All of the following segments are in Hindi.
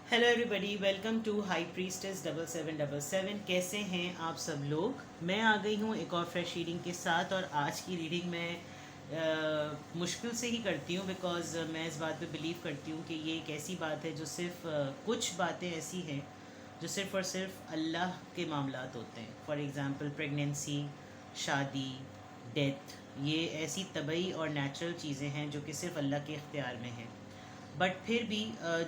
Hello everybody, welcome to high priestess 7777। कैसे हैं आप सब लोग। मैं आ गई हूँ एक और फ्रेश रीडिंग के साथ। और आज की रीडिंग मैं मुश्किल से ही करती हूँ, बिकॉज़ मैं इस बात पे बिलीव करती हूँ कि ये एक ऐसी बात है जो सिर्फ कुछ बातें ऐसी हैं जो सिर्फ़ और सिर्फ अल्लाह के मामलात होते हैं। फॉर एग्ज़ाम्पल प्रेगनेंसी, शादी, डेथ, ये ऐसी तबई और नेचुरल चीज़ें हैं जो कि सिर्फ अल्लाह के इख्तियार में हैं। बट फिर भी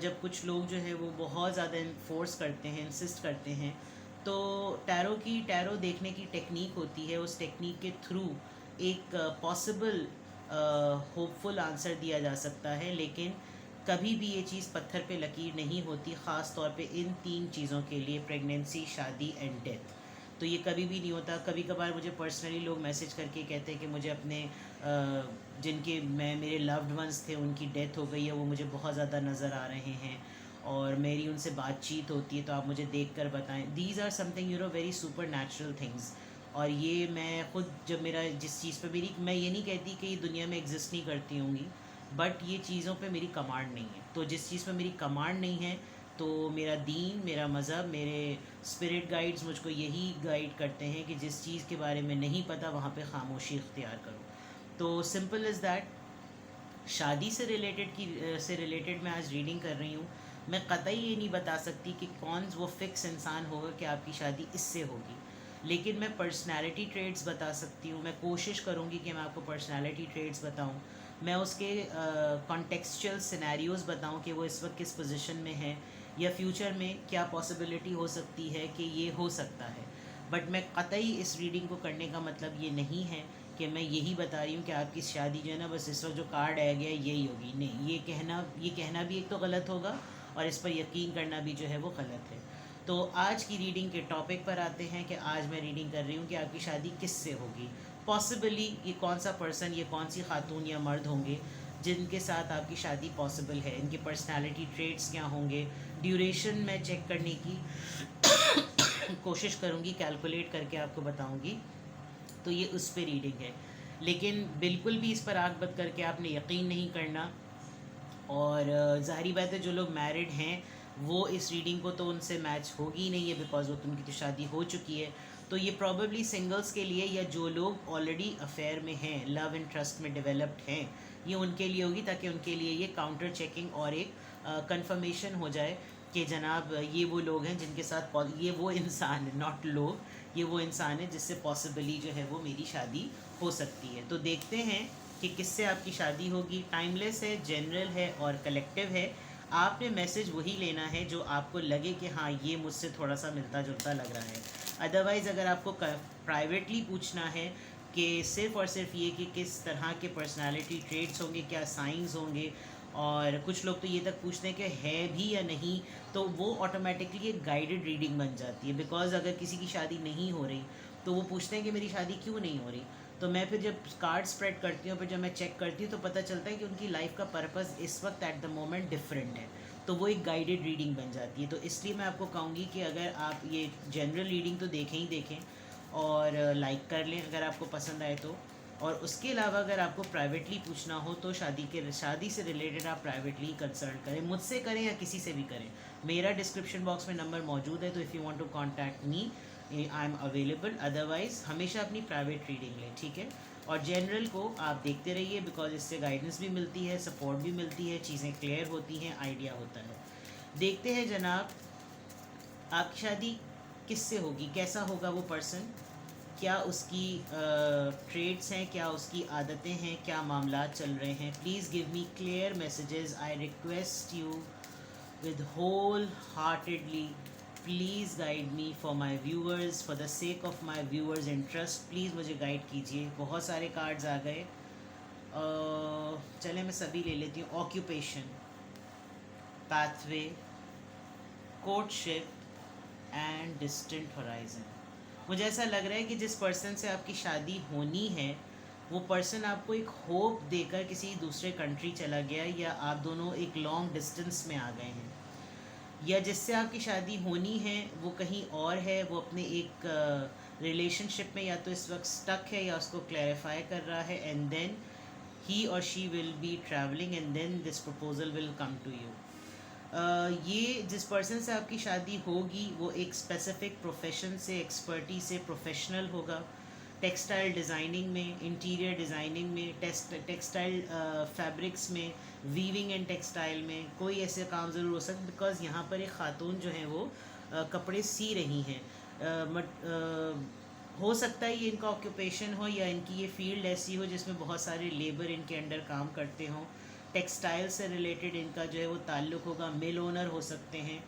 जब कुछ लोग जो है वो बहुत ज़्यादा फोर्स करते हैं, इंसिस्ट करते हैं, तो टैरो देखने की टेक्निक होती है। उस टेक्निक के थ्रू एक पॉसिबल होपफुल आंसर दिया जा सकता है। लेकिन कभी भी ये चीज़ पत्थर पे लकीर नहीं होती, ख़ास तौर पे इन तीन चीज़ों के लिए, प्रेगनेंसी, शादी एंड डेथ। तो ये कभी भी नहीं होता। कभी कभार मुझे पर्सनली लोग मैसेज करके कहते हैं कि मुझे अपने जिनके मैं मेरे लव्ड वंस थे उनकी डेथ हो गई है, वो मुझे बहुत ज़्यादा नज़र आ रहे हैं और मेरी उनसे बातचीत होती है, तो आप मुझे देख कर बताएं। These are something very supernatural things. और ये मैं खुद जब मेरा जिस चीज़ पे मेरी, मैं ये नहीं कहती कि ये दुनिया में एग्जिस्ट नहीं करती होंगी, बट ये चीज़ों पे मेरी कमांड नहीं है। तो जिस चीज़ पे मेरी कमांड नहीं है, तो मेरा दीन, मेरा मज़हब, मेरे स्पिरिट गाइड्स मुझको यही गाइड करते हैं कि जिस चीज़ के बारे में नहीं पता वहाँ पे खामोशी इख्तियार करो। तो सिंपल इज़ दैट। शादी से रिलेटेड मैं आज रीडिंग कर रही हूँ। मैं कतई ये नहीं बता सकती कि कौन वो फिक्स इंसान होगा कि आपकी शादी इससे होगी, लेकिन मैं पर्सनालिटी ट्रेड्स बता सकती हूँ। मैं कोशिश करूँगी कि मैं आपको पर्सनालिटी ट्रेड्स बताऊँ। मैं उसके कॉन्टेक्सचुअल सिनेरियोज़ बताऊँ कि वो इस वक्त किस पोजीशन में है, या फ्यूचर में क्या पॉसिबिलिटी हो सकती है कि ये हो सकता है। बट मैं कतई इस रीडिंग को करने का मतलब ये नहीं है कि मैं यही बता रही हूँ कि आपकी शादी जो है ना, बस इस वक्त जो कार्ड आ गया यही होगी। नहीं, ये कहना भी एक तो गलत होगा, और इस पर यकीन करना भी जो है वो गलत है। तो आज की रीडिंग के टॉपिक पर आते हैं कि आज मैं रीडिंग कर रही हूँ कि आपकी शादी किससे होगी। पॉसिबली ये कौन सा पर्सन, ये कौन सी खातून या मर्द होंगे जिनके साथ आपकी शादी पॉसिबल है, इनके पर्सनालिटी ट्रेट्स क्या होंगे। ड्यूरेशन मैं चेक करने की कोशिश करूँगी, कैलकुलेट करके आपको बताऊँगी। तो ये उस पे रीडिंग है। लेकिन बिल्कुल भी इस पर आग बद करके आपने यकीन नहीं करना। और ज़ाहिरी बात है, जो लोग मैरिड हैं वो इस रीडिंग को तो उनसे मैच होगी ही नहीं है, बिकॉज वो उनकी तो शादी हो चुकी है। तो ये प्रॉबेबली सिंगल्स के लिए, या जो लोग ऑलरेडी अफेयर में हैं, लव एंड ट्रस्ट में डेवलप्ड हैं, ये उनके लिए होगी, ताकि उनके लिए ये काउंटर चेकिंग और एक कंफर्मेशन हो जाए कि जनाब ये वो लोग हैं जिनके साथ ये वो इंसान है, नॉट लोग, ये वो इंसान है जिससे पॉसिबली जो है वो मेरी शादी हो सकती है। तो देखते हैं कि किससे आपकी शादी होगी। टाइमलेस है, जनरल है और कलेक्टिव है। आपने मैसेज वही लेना है जो आपको लगे कि हाँ ये मुझसे थोड़ा सा मिलता जुलता लग रहा है। अदरवाइज़ अगर आपको प्राइवेटली पूछना है कि सिर्फ़ और सिर्फ ये कि किस तरह के पर्सनालिटी ट्रेट्स होंगे, क्या साइंस होंगे, और कुछ लोग तो ये तक पूछते हैं कि है भी या नहीं, तो वो ऑटोमेटिकली एक गाइडेड रीडिंग बन जाती है। बिकॉज़ अगर किसी की शादी नहीं हो रही तो वो पूछते हैं कि मेरी शादी क्यों नहीं हो रही। तो मैं फिर जब कार्ड स्प्रेड करती हूँ, फिर जब मैं चेक करती हूँ, तो पता चलता है कि उनकी लाइफ का पर्पस इस वक्त एट द मोमेंट डिफरेंट है। तो वो एक गाइडेड रीडिंग बन जाती है। तो इसलिए मैं आपको कहूँगी कि अगर आप ये जनरल रीडिंग तो देखें ही देखें, और लाइक कर लें अगर आपको पसंद आए तो। और उसके अलावा अगर आपको प्राइवेटली पूछना हो तो शादी से रिलेटेड आप प्राइवेटली कंसल्ट करें, मुझसे करें या किसी से भी करें। मेरा डिस्क्रिप्शन बॉक्स में नंबर मौजूद है, तो if you want to contact me, I am available. Otherwise हमेशा अपनी प्राइवेट रीडिंग लें, ठीक है। और जनरल को आप देखते रहिए, बिकॉज इससे गाइडेंस भी मिलती है, सपोर्ट भी मिलती है, चीज़ें क्लियर होती हैं, आइडिया होता है। देखते हैं जनाब, आपकी शादी किससे होगी, कैसा होगा वो पर्सन, क्या उसकी ट्रेड्स हैं, क्या उसकी आदतें हैं, क्या मामला चल रहे हैं। Please give me clear messages, I request you with wholeheartedly. Please guide me for my viewers, for the sake of my viewers interest, please मुझे गाइड कीजिए। बहुत सारे कार्ड्स आ गए, चले मैं सभी ले लेती हूँ। Occupation, pathway, courtship and distant horizon. मुझे ऐसा लग रहा है कि जिस पर्सन से आपकी शादी होनी है, वो पर्सन आपको एक होप देकर किसी दूसरे कंट्री चला गया, या आप दोनों एक लॉन्ग डिस्टेंस में आ गए हैं, या जिससे आपकी शादी होनी है वो कहीं और है, वो अपने एक रिलेशनशिप में या तो इस वक्त स्टक है या उसको क्लैरिफाई कर रहा है, एंड देन ही और she will be travelling, and then this proposal will come to you. ये जिस पर्सन से आपकी शादी होगी वो एक स्पेसिफिक प्रोफेशन से, एक्सपर्टी से प्रोफेशनल होगा। टेक्सटाइल डिज़ाइनिंग में, इंटीरियर डिज़ाइनिंग में, टेक्सटाइल फैब्रिक्स में, वीविंग एंड टेक्सटाइल में कोई ऐसे काम ज़रूर हो सकता, बिकॉज़ यहाँ पर एक ख़ातून जो है वो कपड़े सी रही हैं। हो सकता है ये इनका ऑक्यूपेशन हो या इनकी ये फील्ड ऐसी हो जिसमें बहुत सारे लेबर इनके अंडर काम करते हों। टेक्सटाइल से रिलेटेड इनका जो है वो ताल्लुक़ होगा, मिल ओनर हो सकते हैं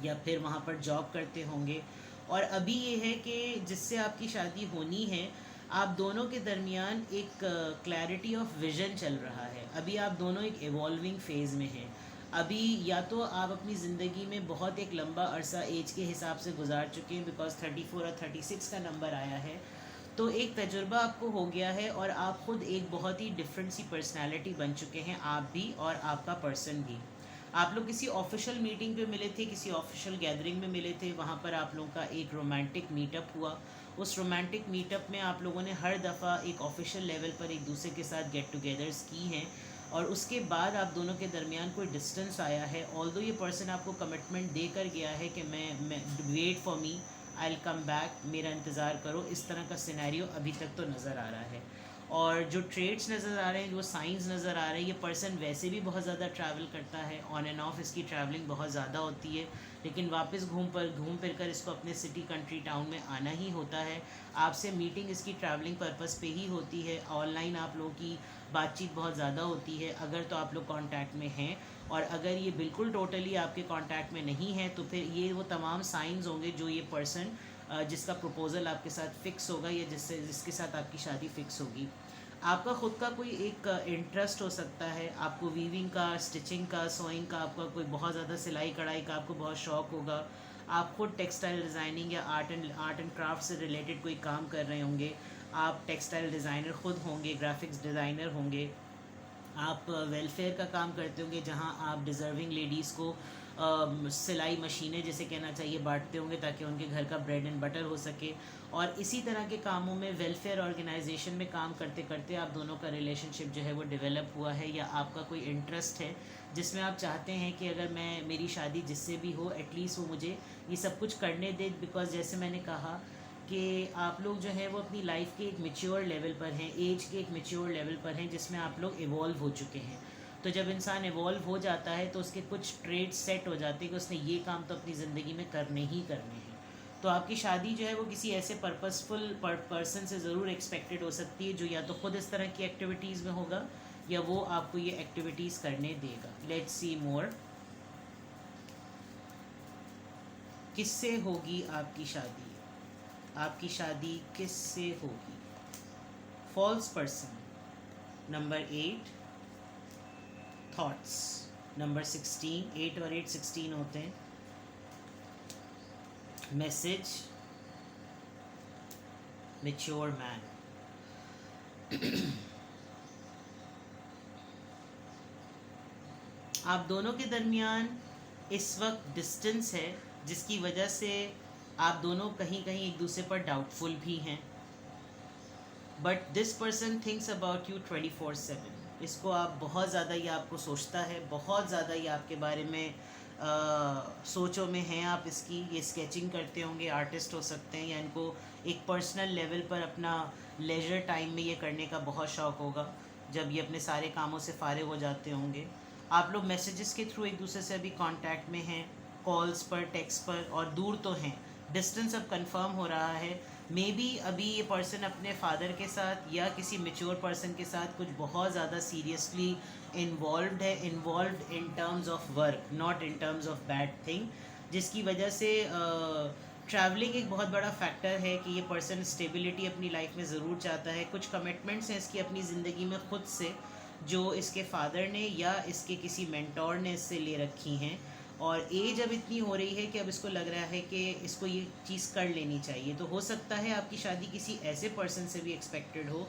या फिर वहाँ पर जॉब करते होंगे। और अभी ये है कि जिससे आपकी शादी होनी है, आप दोनों के दरमियान एक क्लैरिटी ऑफ विज़न चल रहा है। अभी आप दोनों एक इवॉल्विंग फ़ेज़ में हैं। अभी या तो आप अपनी ज़िंदगी में बहुत एक लंबा अरसा एज के हिसाब से गुजार चुके हैं, बिकॉज 34 और 36 का नंबर आया है, तो एक तजुर्बा आपको हो गया है और आप ख़ुद एक बहुत ही डिफरेंट सी पर्सनैलिटी बन चुके हैं, आप भी और आपका पर्सन भी। आप लोग किसी ऑफिशियल मीटिंग पे मिले थे, किसी ऑफिशियल गैदरिंग में मिले थे, वहाँ पर आप लोगों का एक रोमांटिक मीटअप हुआ। उस रोमांटिक मीटअप में आप लोगों ने हर दफ़ा एक ऑफिशियल लेवल पर एक दूसरे के साथ गेट टुगेदर्स की हैं, और उसके बाद आप दोनों के दरमियान कोई डिस्टेंस आया है। ऑल्दो ये पर्सन आपको कमिटमेंट दे कर गया है कि मैं wait for me, I will come back, मेरा इंतज़ार करो, इस तरह का सिनेरियो अभी तक तो नज़र आ रहा है। और जो ट्रेड्स नज़र आ रहे हैं, जो साइंस नज़र आ रहे हैं, ये पर्सन वैसे भी बहुत ज़्यादा ट्रैवल करता है, ऑन एंड ऑफ इसकी ट्रैवलिंग बहुत ज़्यादा होती है, लेकिन वापस घूम फिर कर इसको अपने सिटी कंट्री टाउन में आना ही होता है। आपसे मीटिंग इसकी ट्रैवलिंग पर्पज़ पे ही होती है। ऑनलाइन आप लोगों की बातचीत बहुत ज़्यादा होती है, अगर तो आप लोग कांटेक्ट में हैं, और अगर ये बिल्कुल टोटली आपके कांटेक्ट में नहीं है तो फिर ये वो तमाम साइंस होंगे जो ये पर्सन जिसका प्रपोज़ल आपके साथ फ़िक्स होगा या जिसके साथ आपकी शादी फ़िक्स होगी। आपका ख़ुद का कोई एक इंटरेस्ट हो सकता है, आपको वीविंग का, स्टिचिंग का, सोइंग का, आपका कोई बहुत ज़्यादा सिलाई कढ़ाई का आपको बहुत शौक़ होगा। आप खुद टेक्सटाइल डिज़ाइनिंग या आर्ट एंड क्राफ्ट से रिलेटेड कोई काम कर रहे होंगे। आप टेक्सटाइल डिज़ाइनर ख़ुद होंगे, ग्राफिक्स डिज़ाइनर होंगे। आप वेलफेयर का काम करते होंगे, जहां आप डिज़र्विंग लेडीज़ को सिलाई मशीनें जिसे कहना चाहिए बांटते होंगे ताकि उनके घर का ब्रेड एंड बटर हो सके। और इसी तरह के कामों में, वेलफेयर ऑर्गेनाइजेशन में काम करते करते आप दोनों का रिलेशनशिप जो है वो डेवलप हुआ है, या आपका कोई इंटरेस्ट है जिसमें आप चाहते हैं कि अगर मैं मेरी शादी जिससे भी हो, एटलीस्ट वो मुझे ये सब कुछ करने दे। बिकॉज जैसे मैंने कहा कि आप लोग जो है वो अपनी लाइफ के एक मैच्योर लेवल पर हैं, एज के एक मैच्योर लेवल पर हैं, जिसमें आप लोग इवॉल्व हो चुके हैं। तो जब इंसान इवॉल्व हो जाता है तो उसके कुछ ट्रेड्स सेट हो जाते हैं कि उसने ये काम तो अपनी ज़िंदगी में करने ही करने हैं। तो आपकी शादी जो है वो किसी ऐसे पर्पसफुल पर्सन से ज़रूर एक्सपेक्टेड हो सकती है जो या तो खुद इस तरह की एक्टिविटीज़ में होगा या वो आपको ये एक्टिविटीज़ करने देगा। Let's see more. किससे होगी आपकी शादी? आपकी शादी किससे होगी? False person number 8, thoughts number 16, 8 और 8 16 होते हैं। Message, mature man. आप दोनों के दरमियान इस वक्त डिस्टेंस है, जिसकी वजह से आप दोनों कहीं कहीं एक दूसरे पर डाउटफुल भी हैं। But this person thinks about you 24/7। इसको आप बहुत ज़्यादा, ये आपको सोचता है, बहुत ज़्यादा ये आपके बारे में सोचों में हैं आप इसकी। ये स्केचिंग करते होंगे, आर्टिस्ट हो सकते हैं, या इनको एक पर्सनल लेवल पर अपना लेजर टाइम में ये करने का बहुत शौक़ होगा जब ये अपने सारे कामों से फारिग हो जाते होंगे। आप लोग मैसेजेस के थ्रू एक दूसरे से अभी कांटेक्ट में हैं, कॉल्स पर, टेक्स्ट पर, और दूर तो हैं। डिस्टेंस अब कंफर्म हो रहा है। मे बी अभी ये पर्सन अपने फादर के साथ या किसी मैच्योर पर्सन के साथ कुछ बहुत ज़्यादा सीरियसली इन्वॉल्व्ड है, involved in terms of work, not in terms of bad thing, जिसकी वजह से ट्रैवलिंग एक बहुत बड़ा फैक्टर है कि ये पर्सन स्टेबिलिटी अपनी लाइफ में ज़रूर चाहता है। कुछ कमिटमेंट्स हैं इसकी अपनी ज़िंदगी में ख़ुद से, जो इसके फादर ने या इसके किसी मेंटोर ने इससे ले रखी हैं, और एज अब इतनी हो रही है कि अब इसको लग रहा है कि इसको ये चीज़ कर लेनी चाहिए। तो हो सकता है आपकी शादी किसी ऐसे पर्सन से भी एक्सपेक्टेड हो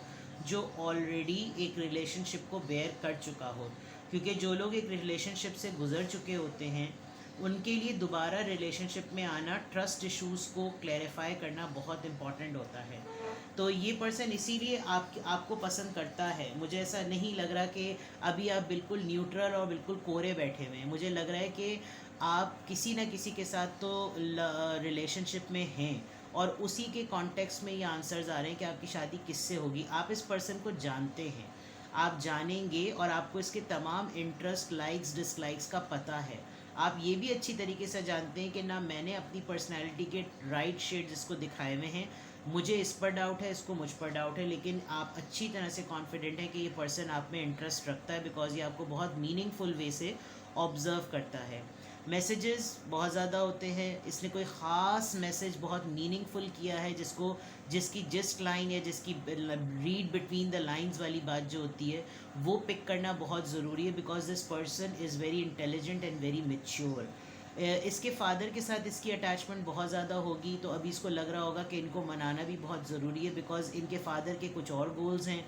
जो ऑलरेडी एक रिलेशनशिप को बेयर कर चुका हो, क्योंकि जो लोग एक रिलेशनशिप से गुजर चुके होते हैं उनके लिए दोबारा रिलेशनशिप में आना, ट्रस्ट इश्यूज़ को क्लैरिफाई करना बहुत इम्पॉर्टेंट होता है। तो ये पर्सन इसीलिए आपको पसंद करता है। मुझे ऐसा नहीं लग रहा कि अभी आप बिल्कुल न्यूट्रल और बिल्कुल कोरे बैठे हुए हैं। मुझे लग रहा है कि आप किसी ना किसी के साथ तो रिलेशनशिप में हैं, और उसी के कॉन्टेक्स्ट में ये आंसर्स आ रहे हैं कि आपकी शादी किससे होगी। आप इस पर्सन को जानते हैं, आप जानेंगे, और आपको इसके तमाम इंटरेस्ट, लाइक्स, डिसलाइक्स का पता है। आप ये भी अच्छी तरीके से जानते हैं कि ना मैंने अपनी पर्सनैलिटी के राइट शेड इसको दिखाए हुए हैं, मुझे इस पर डाउट है, इसको मुझ पर डाउट है, लेकिन आप अच्छी तरह से कॉन्फिडेंट हैं कि ये पर्सन आप में इंटरेस्ट रखता है, बिकॉज ये आपको बहुत मीनिंगफुल वे से ऑब्ज़र्व करता है। मैसेजेस बहुत ज़्यादा होते हैं, इसने कोई ख़ास मैसेज बहुत मीनिंगफुल किया है जिसकी जिस्ट लाइन या जिसकी रीड बिटवीन द लाइंस वाली बात जो होती है वो पिक करना बहुत ज़रूरी है, because this person is very intelligent and very mature. इसके फादर के साथ इसकी अटैचमेंट बहुत ज़्यादा होगी, तो अभी इसको लग रहा होगा कि इनको मनाना भी बहुत ज़रूरी है, बिकॉज इनके फादर के कुछ और गोल्स हैं।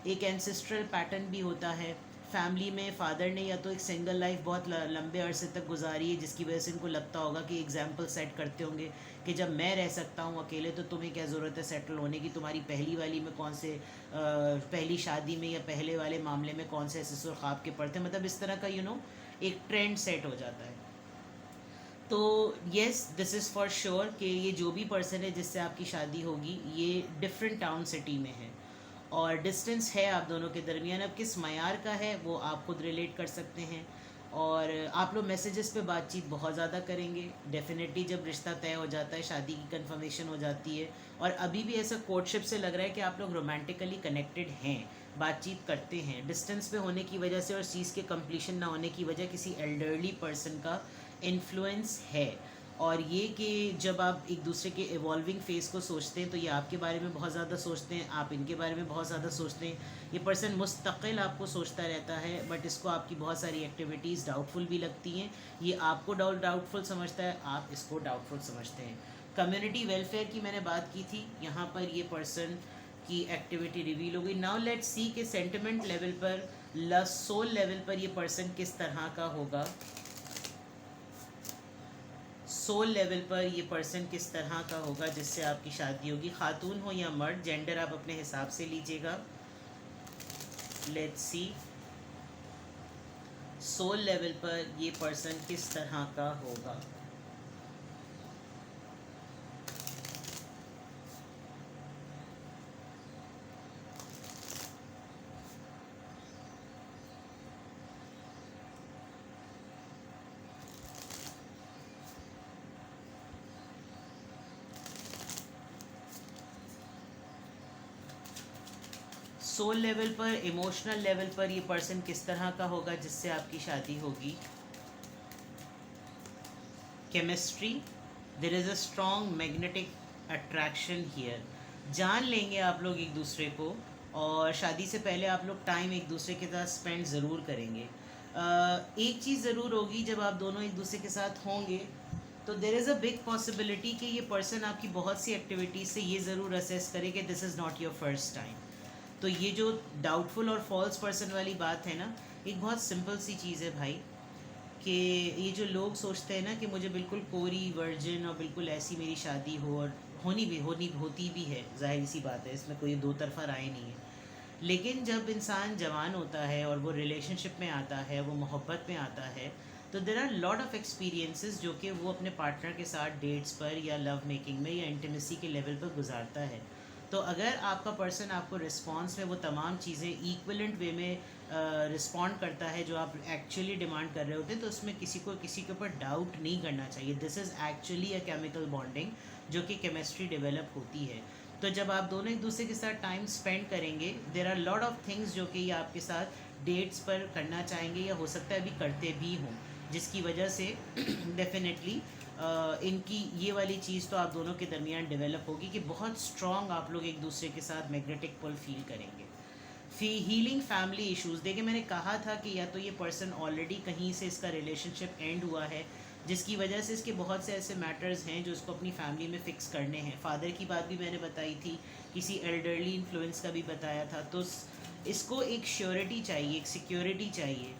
एक एंसेस्ट्रल पैटर्न भी होता है फैमिली में। फादर ने या तो एक सिंगल लाइफ बहुत लंबे अरसे तक गुजारी है, जिसकी वजह से इनको लगता होगा कि एग्जाम्पल सेट करते होंगे कि जब मैं रह सकता हूँ अकेले तो तुम्हें क्या ज़रूरत है सेटल होने की, तुम्हारी पहली वाली में कौन से पहली शादी में या पहले वाले मामले में कौन से ससुर ख्वाब के पड़ते, मतलब इस तरह का एक ट्रेंड सेट हो जाता है। तो yes, this is for sure कि ये जो भी पर्सन है जिससे आपकी शादी होगी ये डिफरेंट टाउन सिटी में है, और डिस्टेंस है आप दोनों के दरमियान। अब किस मयार का है वो आप खुद रिलेट कर सकते हैं, और आप लोग मैसेजेस पे बातचीत बहुत ज़्यादा करेंगे डेफिनेटली। जब रिश्ता तय हो जाता है, शादी की कंफर्मेशन हो जाती है, और अभी भी ऐसा कोर्टशिप से लग रहा है कि आप लोग रोमांटिकली कनेक्टेड हैं, बातचीत करते हैं। डिस्टेंस पे होने की वजह से और चीज़ के कंप्लीशन ना होने की वजह किसी एल्डरली पर्सन का इन्फ्लुएंस है, और ये कि जब आप एक दूसरे के इवॉल्विंग फेस को सोचते हैं तो ये आपके बारे में बहुत ज़्यादा सोचते हैं, आप इनके बारे में बहुत ज़्यादा सोचते हैं। ये पर्सन मुस्तकिल आपको सोचता रहता है, बट इसको आपकी बहुत सारी एक्टिविटीज़ डाउटफुल भी लगती हैं। ये आपको डाउटफुल समझता है, आप इसको डाउटफुल समझते हैं। कम्युनिटी वेलफेयर की मैंने बात की थी, यहाँ पर ये पर्सन की एक्टिविटी रिवील हो गई। नाउ लेट्स सी कि सेंटिमेंट लेवल पर, सोल लेवल पर ये पर्सन किस तरह का होगा। सोल लेवल पर ये पर्सन किस तरह का होगा जिससे आपकी शादी होगी, खातून हो या मर्द, जेंडर आप अपने हिसाब से लीजिएगा। लेट्स सी सोल लेवल पर ये पर्सन किस तरह का होगा। सोल लेवल पर, इमोशनल लेवल पर ये पर्सन किस तरह का होगा जिससे आपकी शादी होगी। Chemistry, there is a strong magnetic attraction here. जान लेंगे आप लोग एक दूसरे को, और शादी से पहले आप लोग टाइम एक दूसरे के साथ स्पेंड ज़रूर करेंगे। एक चीज़ ज़रूर होगी, जब आप दोनों एक दूसरे के साथ होंगे तो there is a big possibility कि ये पर्सन आपकी बहुत सी एक्टिविटीज़ से ये ज़रूर असेस करे कि this is not your first time. तो ये जो डाउटफुल और फॉल्स पर्सन वाली बात है ना, एक बहुत सिंपल सी चीज़ है भाई, कि ये जो लोग सोचते हैं ना कि मुझे बिल्कुल कोरी वर्जिन और बिल्कुल ऐसी मेरी शादी हो, और होती भी है, जाहिर सी बात है, इसमें कोई दो तरफा राय नहीं है। लेकिन जब इंसान जवान होता है और वो रिलेशनशिप में आता है, वो मोहब्बत में आता है, तो there are lot of experiences जो कि वो अपने पार्टनर के साथ डेट्स पर या लव मेकिंग में या इंटीमेसी के लेवल पर गुजारता है। तो अगर आपका पर्सन आपको रिस्पॉन्स में वो तमाम चीज़ें इक्वलेंट वे में रिस्पॉन्ड करता है जो आप एक्चुअली डिमांड कर रहे होते हैं, तो उसमें किसी के ऊपर डाउट नहीं करना चाहिए। This is actually a chemical bonding जो कि केमिस्ट्री डेवलप होती है। तो जब आप दोनों एक दूसरे के साथ टाइम स्पेंड करेंगे, there are lot of things जो कि ये आपके साथ डेट्स पर करना चाहेंगे, या हो सकता है अभी करते भी हों, जिसकी वजह से डेफिनेटली इनकी ये वाली चीज़ तो आप दोनों के दरमियान डेवलप होगी कि बहुत स्ट्रॉन्ग आप लोग एक दूसरे के साथ मैग्नेटिक पुल फील करेंगे। हीलिंग फैमिली इश्यूज़, देखिए मैंने कहा था कि या तो ये पर्सन ऑलरेडी कहीं से इसका रिलेशनशिप एंड हुआ है, जिसकी वजह से इसके बहुत से ऐसे मैटर्स हैं जो इसको अपनी फैमिली में फ़िक्स करने हैं। फादर की बात भी मैंने बताई थी, किसी एल्डरली इन्फ्लुएंस का भी बताया था। तो इसको एक श्योरिटी चाहिए, एक सिक्योरिटी चाहिए।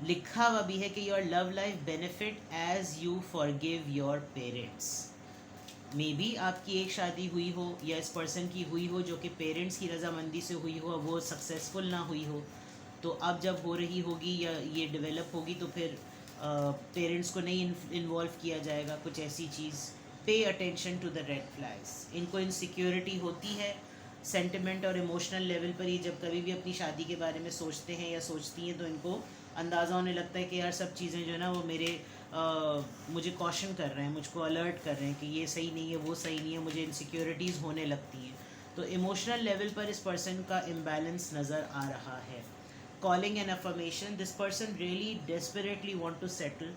लिखा हुआ भी है कि your love life benefit as you forgive your parents. Maybe आपकी एक शादी हुई हो या इस पर्सन की हुई हो जो कि पेरेंट्स की रजामंदी से हुई हो, वो सक्सेसफुल ना हुई हो। तो अब जब हो रही होगी या ये डेवलप होगी तो फिर पेरेंट्स को नहीं इन्वॉल्व किया जाएगा, कुछ ऐसी चीज़। Pay attention to the red flags. इनको इनसिक्योरिटी होती है सेंटिमेंट और इमोशनल लेवल पर। ही जब कभी भी अपनी शादी के बारे में सोचते हैं या सोचती हैं तो इनको अंदाज़ा होने लगता है कि यार सब चीज़ें जो है ना वो मुझे कॉशन कर रहे हैं, मुझको अलर्ट कर रहे हैं कि ये सही नहीं है, वो सही नहीं है, मुझे इनसिक्योरिटीज़ होने लगती हैं। तो इमोशनल लेवल पर इस पर्सन का इम्बैलेंस नज़र आ रहा है। Calling an affirmation, this person really desperately want to settle.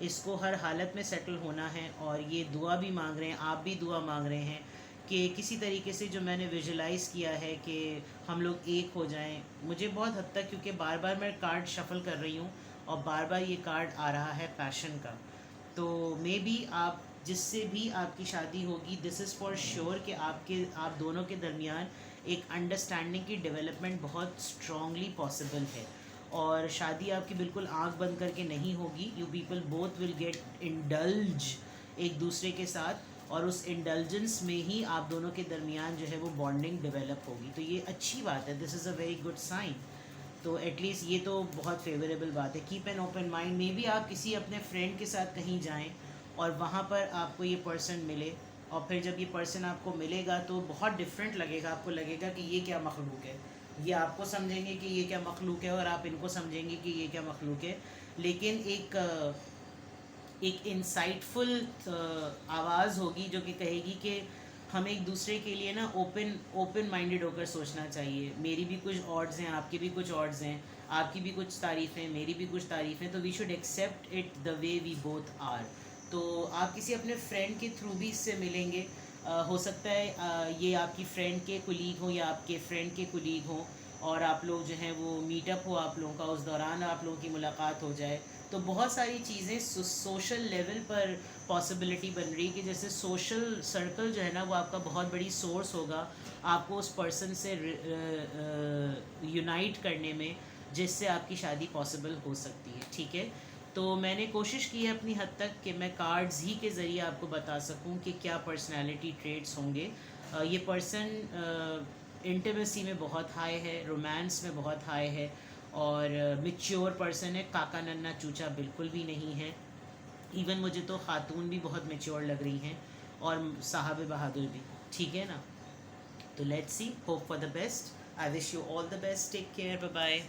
इसको हर हालत में सेटल होना है और ये दुआ भी मांग रहे हैं, आप भी दुआ मांग रहे हैं कि किसी तरीके से जो मैंने विजुलाइज़ किया है कि हम लोग एक हो जाएं। मुझे बहुत हद तक, क्योंकि बार बार मैं कार्ड शफल कर रही हूँ और बार बार ये कार्ड आ रहा है पैशन का। तो मे बी आप जिससे भी आपकी शादी होगी, दिस इज़ फॉर श्योर कि आप दोनों के दरमियान एक अंडरस्टैंडिंग की डेवलपमेंट बहुत स्ट्रांगली पॉसिबल है। और शादी आपकी बिल्कुल आंख बंद करके नहीं होगी। You people both will get indulge एक दूसरे के साथ, और उस इंडल्जेंस में ही आप दोनों के दरमियान जो है वो बॉन्डिंग डेवलप होगी। तो ये अच्छी बात है, this is a very good sign. तो एटलीस्ट ये तो बहुत फेवरेबल बात है। Keep an open mind. Maybe आप किसी अपने फ्रेंड के साथ कहीं जाएं और वहाँ पर आपको ये पर्सन मिले, और फिर जब ये पर्सन आपको मिलेगा तो बहुत डिफरेंट लगेगा। आपको लगेगा कि ये क्या मखलूक है, ये आपको समझेंगे कि ये क्या मखलूक है और आप इनको समझेंगे कि ये क्या मखलूक है। लेकिन एक इंसाइटफुल आवाज़ होगी जो कि कहेगी कि हम एक दूसरे के लिए ना ओपन माइंडेड होकर सोचना चाहिए। मेरी भी कुछ ऑड्स हैं, आपकी भी कुछ ऑड्स हैं, आपकी भी कुछ तारीफ़ें, मेरी भी कुछ तारीफ़ें। तो we should accept it the way we both are. तो आप किसी अपने फ्रेंड के थ्रू भी इससे मिलेंगे। हो सकता है ये आपकी फ्रेंड के कुलीग हो या आपके फ्रेंड के कुलीग हो, और आप लोग जो हैं वो मीटअप हो आप लोगों का, उस दौरान आप लोगों की मुलाकात हो जाए। तो बहुत सारी चीज़ें सोशल लेवल पर पॉसिबिलिटी बन रही है कि जैसे सोशल सर्कल जो है ना वो आपका बहुत बड़ी सोर्स होगा आपको उस पर्सन से यूनाइट करने में, जिससे आपकी शादी पॉसिबल हो सकती है। ठीक है, तो मैंने कोशिश की है अपनी हद तक कि मैं कार्ड्स ही के ज़रिए आपको बता सकूं कि क्या पर्सनालिटी ट्रेट्स होंगे। ये पर्सन इंटीमेसी में बहुत हाई है, रोमांस में बहुत हाई है, और मिच्योर पर्सन है। काका नन्ना चूचा बिल्कुल भी नहीं है। इवन मुझे तो खातून भी बहुत मेच्योर लग रही हैं, और साहब बहादुर भी। ठीक है ना? तो let's see, hope for the best. I wish you all the best. Take care, bye bye.